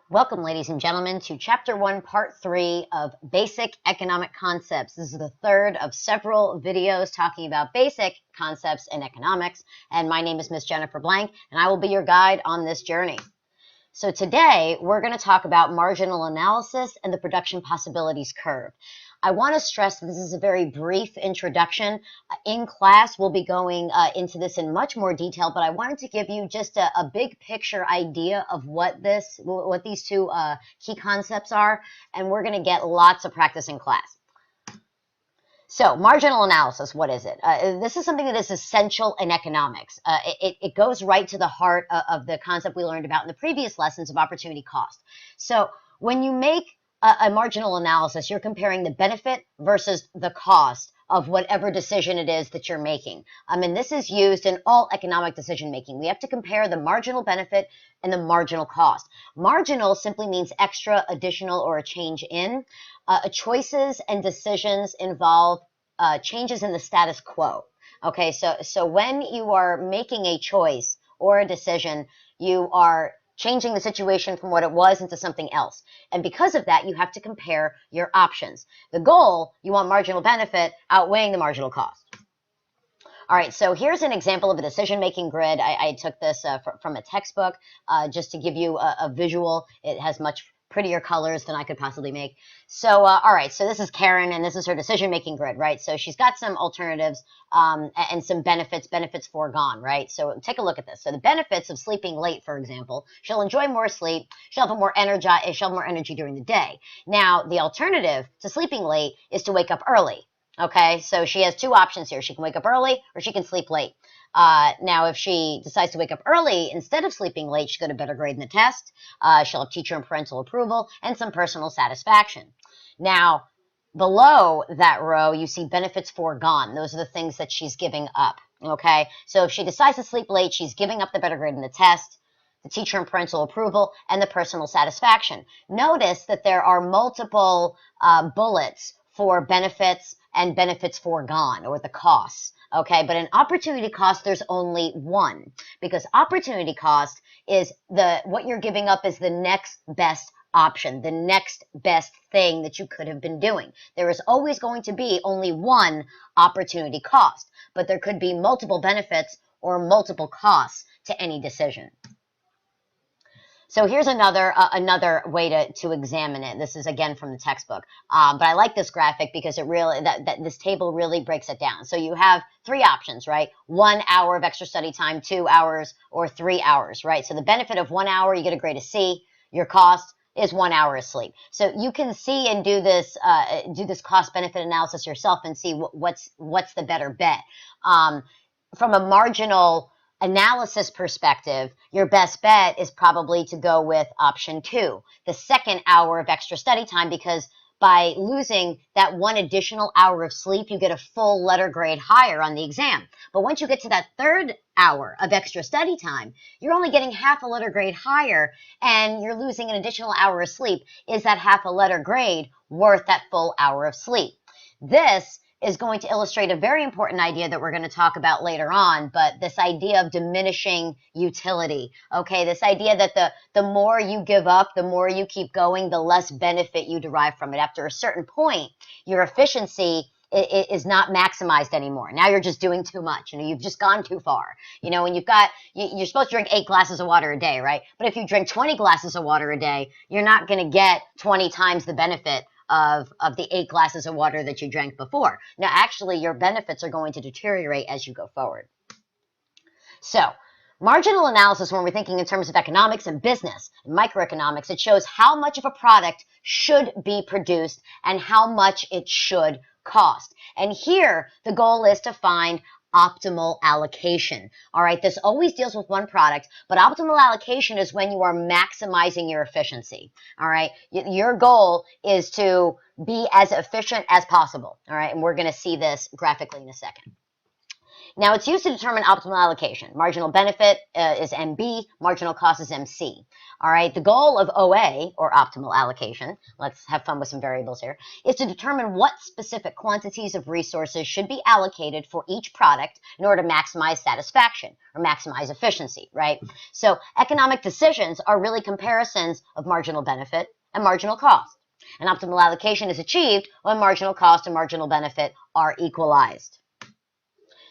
Welcome, ladies and gentlemen, to Chapter 1, Part 3 of Basic Economic Concepts. This is the third of several videos talking about basic concepts in economics, and my name is Miss Jennifer Blank, and I will be your guide on this journey. So today, we're going to talk about marginal analysis and the production possibilities curve. I want to stress that this is a very brief introduction. In class, we'll be going into this in much more detail, but I wanted to give you just a big picture idea of what these two key concepts are, and we're going to get lots of practice in class. So, marginal analysis, what is it? This is something that is essential in economics. It goes right to the heart of the concept we learned about in the previous lessons of opportunity cost. So, when you make a marginal analysis, you're comparing the benefit versus the cost of whatever decision it is that you're making. And this is used in all economic decision making. We have to compare the marginal benefit and the marginal cost. Marginal simply means extra, additional, or a change in. Choices and decisions involve changes in the status quo. Okay, so when you are making a choice or a decision, you are changing the situation from what it was into something else. And because of that, you have to compare your options. The goal, you want marginal benefit outweighing the marginal cost. All right, so here's an example of a decision-making grid. I took this from a textbook just to give you a visual. It has much prettier colors than I could possibly make. So, all right, so this is Karen, and this is her decision-making grid, right? So she's got some alternatives and some benefits foregone, right? So take a look at this. So the benefits of sleeping late, for example, she'll enjoy more sleep, she'll have more energy during the day. Now, the alternative to sleeping late is to wake up early. Okay, so she has two options here. She can wake up early or she can sleep late. Now, if she decides to wake up early instead of sleeping late, she'll get a better grade in the test. She'll have teacher and parental approval and some personal satisfaction. Now, below that row, you see benefits foregone. Those are the things that she's giving up. Okay, so if she decides to sleep late, she's giving up the better grade in the test, the teacher and parental approval, and the personal satisfaction. Notice that there are multiple bullets for benefits and benefits foregone, or the costs. Okay, but in opportunity cost, there's only one, because opportunity cost is what you're giving up is the next best option, the next best thing that you could have been doing. There is always going to be only one opportunity cost, but there could be multiple benefits or multiple costs to any decision. So here's another way to examine it. This is again from the textbook, but I like this graphic because it really this table really breaks it down. So you have three options, right? 1 hour of extra study time, 2 hours, or 3 hours, right? So the benefit of 1 hour, you get a grade of C. Your cost is 1 hour of sleep. So you can see and do this cost benefit analysis yourself and see what's the better bet. From a marginal analysis perspective, your best bet is probably to go with option 2, the 2nd hour of extra study time, because by losing that 1 additional hour of sleep, you get a full letter grade higher on the exam. But once you get to that 3rd hour of extra study time, you're only getting half a letter grade higher, and you're losing an additional hour of sleep. Is that half a letter grade worth that full hour of sleep? This is going to illustrate a very important idea that we're going to talk about later on, but this idea of diminishing utility. Okay, this idea that the more you give up, the more you keep going, the less benefit you derive from it. After a certain point, your efficiency is not maximized anymore. Now you're just doing too much. You've just gone too far. And you're supposed to drink 8 glasses of water a day, right? But if you drink 20 glasses of water a day, you're not going to get 20 times the benefit of the 8 glasses of water that you drank before. Now, actually, your benefits are going to deteriorate as you go forward. So, marginal analysis, when we're thinking in terms of economics and business and microeconomics, it shows how much of a product should be produced and how much it should cost. And here, the goal is to find optimal allocation. All right, this always deals with one product, but optimal allocation is when you are maximizing your efficiency. All right, your goal is to be as efficient as possible. All right, and we're going to see this graphically in a second. Now, it's used to determine optimal allocation. Marginal benefit is MB, marginal cost is MC. All right, the goal of OA, or optimal allocation, let's have fun with some variables here, is to determine what specific quantities of resources should be allocated for each product in order to maximize satisfaction or maximize efficiency, right? So economic decisions are really comparisons of marginal benefit and marginal cost. And optimal allocation is achieved when marginal cost and marginal benefit are equalized.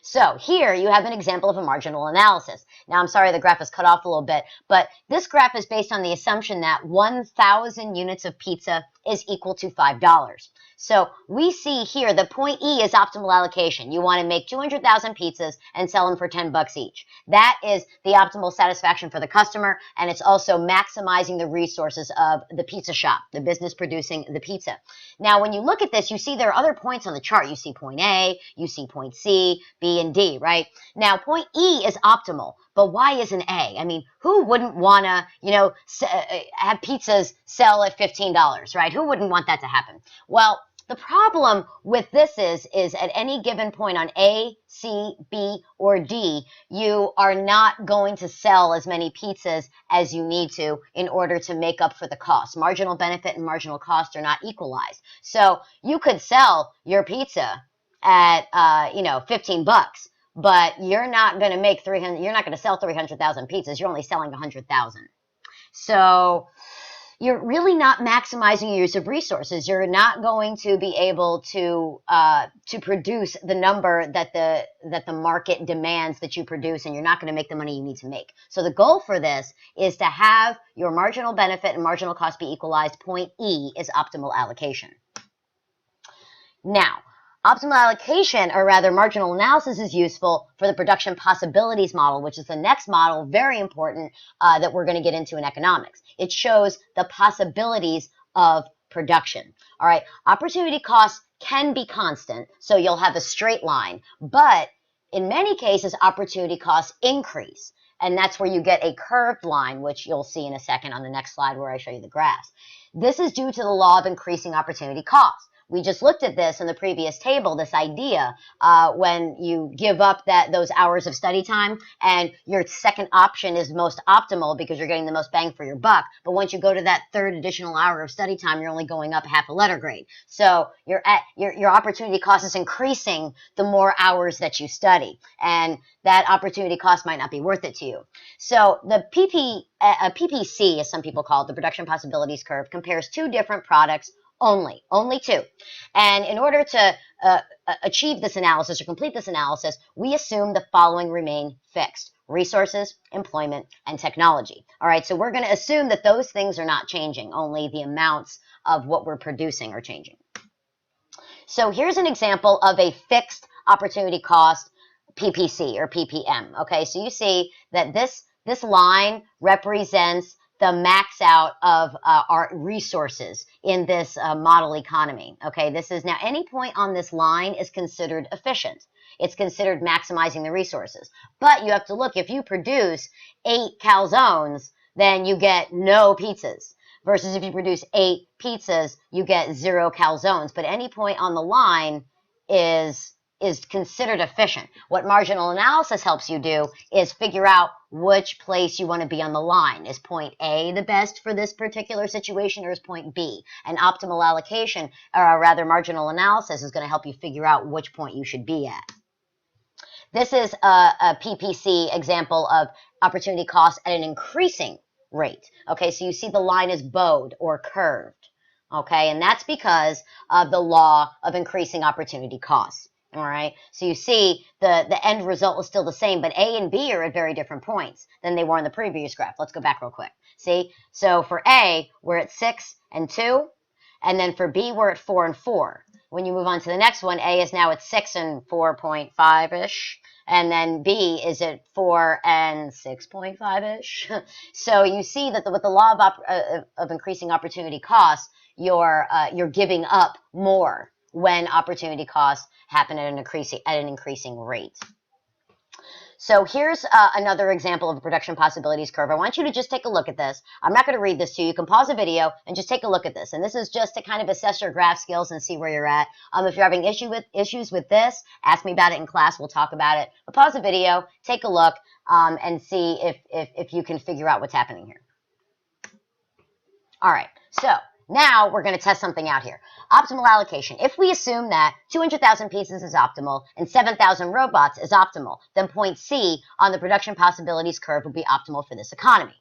So here you have an example of a marginal analysis. Now, I'm sorry the graph is cut off a little bit, but this graph is based on the assumption that 1,000 units of pizza is equal to $5. So we see here the point E is optimal allocation. You want to make 200,000 pizzas and sell them for 10 bucks each. That is the optimal satisfaction for the customer, and it's also maximizing the resources of the pizza shop, the business producing the pizza. Now, when you look at this, you see there are other points on the chart. You see point A, you see point C, B, and D, right? Now, point E is optimal, but why isn't A? I mean, who wouldn't want to, have pizzas sell at $15, right? Who wouldn't want that to happen? Well, the problem with this is at any given point on A, C, B, or D, you are not going to sell as many pizzas as you need to in order to make up for the cost. Marginal benefit and marginal cost are not equalized. So you could sell your pizza at, 15 bucks, but you're not going to make 300, you're not going to sell 300,000 pizzas. You're only selling 100,000. So you're really not maximizing your use of resources. You're not going to be able to produce the number that the market demands that you produce, and you're not going to make the money you need to make. So the goal for this is to have your marginal benefit and marginal cost be equalized. Point E is optimal allocation. Now, optimal allocation, or rather marginal analysis, is useful for the production possibilities model, which is the next model, very important, that we're going to get into in economics. It shows the possibilities of production. All right, opportunity costs can be constant, so you'll have a straight line, but in many cases, opportunity costs increase, and that's where you get a curved line, which you'll see in a second on the next slide where I show you the graphs. This is due to the law of increasing opportunity costs. We just looked at this in the previous table, this idea when you give up those hours of study time and your second option is most optimal because you're getting the most bang for your buck. But once you go to that third additional hour of study time, you're only going up half a letter grade. So your opportunity cost is increasing the more hours that you study. And that opportunity cost might not be worth it to you. So the PPC, as some people call it, the production possibilities curve, compares two different products only two. And in order to achieve this analysis or complete this analysis, we assume the following remain fixed: resources, employment, and technology. All right, so we're going to assume that those things are not changing, only the amounts of what we're producing are changing. So here's an example of a fixed opportunity cost PPC or PPM. Okay, so you see that this line represents the max out of our resources in this model economy. Okay, this is now any point on this line is considered efficient. It's considered maximizing the resources. But you have to look, if you produce 8 calzones, then you get no pizzas. Versus if you produce 8 pizzas, you get 0 calzones. But any point on the line is considered efficient. What marginal analysis helps you do is figure out which place you want to be on the line. Is point A the best for this particular situation, or is point B? And optimal allocation, or rather marginal analysis, is going to help you figure out which point you should be at. This is a PPC example of opportunity cost at an increasing rate. Okay, so you see the line is bowed or curved. Okay, and that's because of the law of increasing opportunity costs. All right, so you see the end result was still the same, but A and B are at very different points than they were in the previous graph. Let's go back real quick. See, so for A, we're at 6 and 2, and then for B, we're at 4 and 4. When you move on to the next one, A is now at 6 and 4.5-ish, and then B is at 4 and 6.5-ish. So you see that with the law of increasing opportunity costs, you're giving up more when opportunity costs happen at an increasing rate. So here's another example of a production possibilities curve. I want you to just take a look at this. I'm not going to read this to you. You can pause the video and just take a look at this. And this is just to kind of assess your graph skills and see where you're at. If you're having issues with this, ask me about it in class. We'll talk about it. But pause the video, take a look, and see if you can figure out what's happening here. All right, so now we're going to test something out here. Optimal allocation. If we assume that 200,000 pieces is optimal and 7,000 robots is optimal, then point C on the production possibilities curve would be optimal for this economy.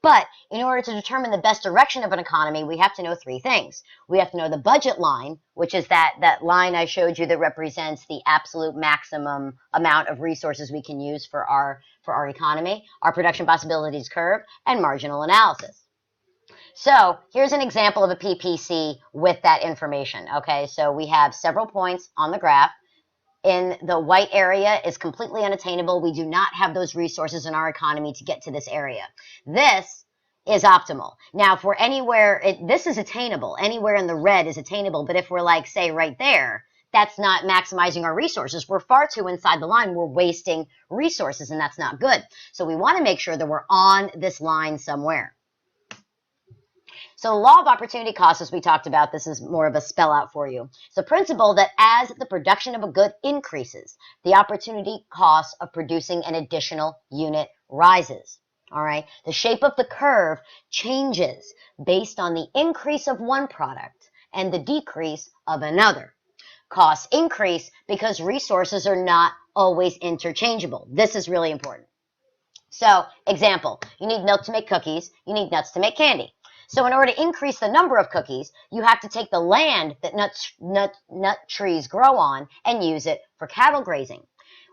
But in order to determine the best direction of an economy, we have to know three things. We have to know the budget line, which is that line I showed you that represents the absolute maximum amount of resources we can use for our economy, our production possibilities curve, and marginal analysis. So here's an example of a PPC with that information, okay? So we have several points on the graph. In the white area is completely unattainable. We do not have those resources in our economy to get to this area. This is optimal. Now, if we're anywhere, this is attainable. Anywhere in the red is attainable, but if we're like, say, right there, that's not maximizing our resources. We're far too inside the line. We're wasting resources, and that's not good. So we want to make sure that we're on this line somewhere. So the law of opportunity cost, as we talked about, this is more of a spell out for you. It's a principle that as the production of a good increases, the opportunity cost of producing an additional unit rises. All right. The shape of the curve changes based on the increase of one product and the decrease of another. Costs increase because resources are not always interchangeable. This is really important. So, example, you need milk to make cookies, you need nuts to make candy. So in order to increase the number of cookies, you have to take the land that nut trees grow on and use it for cattle grazing.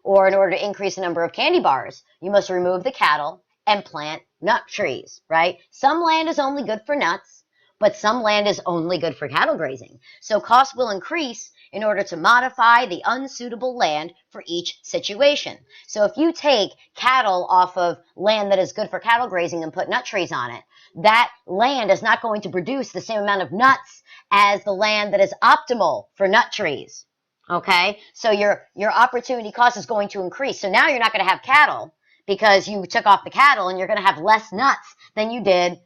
Or in order to increase the number of candy bars, you must remove the cattle and plant nut trees, right? Some land is only good for nuts, but some land is only good for cattle grazing. So costs will increase in order to modify the unsuitable land for each situation. So if you take cattle off of land that is good for cattle grazing and put nut trees on it, that land is not going to produce the same amount of nuts as the land that is optimal for nut trees. Okay? So your opportunity cost is going to increase. So now you're not going to have cattle because you took off the cattle, and you're going to have less nuts than you did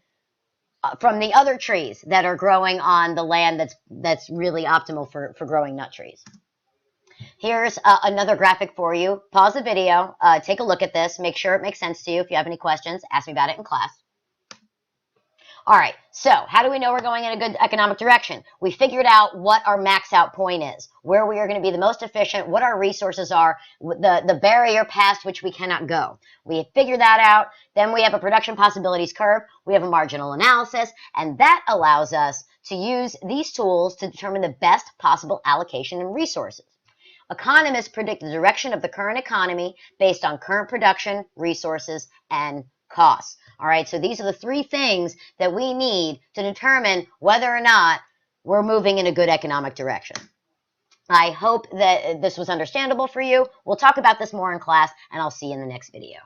from the other trees that are growing on the land that's really optimal for growing nut trees. Here's another graphic for you. Pause the video, take a look at this, make sure it makes sense to you. If you have any questions, ask me about it in class. All right, so how do we know we're going in a good economic direction? We figured out what our max out point is, where we are going to be the most efficient, what our resources are, the barrier past which we cannot go. We figured that out. Then we have a production possibilities curve. We have a marginal analysis, and that allows us to use these tools to determine the best possible allocation and resources. Economists predict the direction of the current economy based on current production, resources, and costs. All right, so these are the three things that we need to determine whether or not we're moving in a good economic direction. I hope that this was understandable for you. We'll talk about this more in class, and I'll see you in the next video.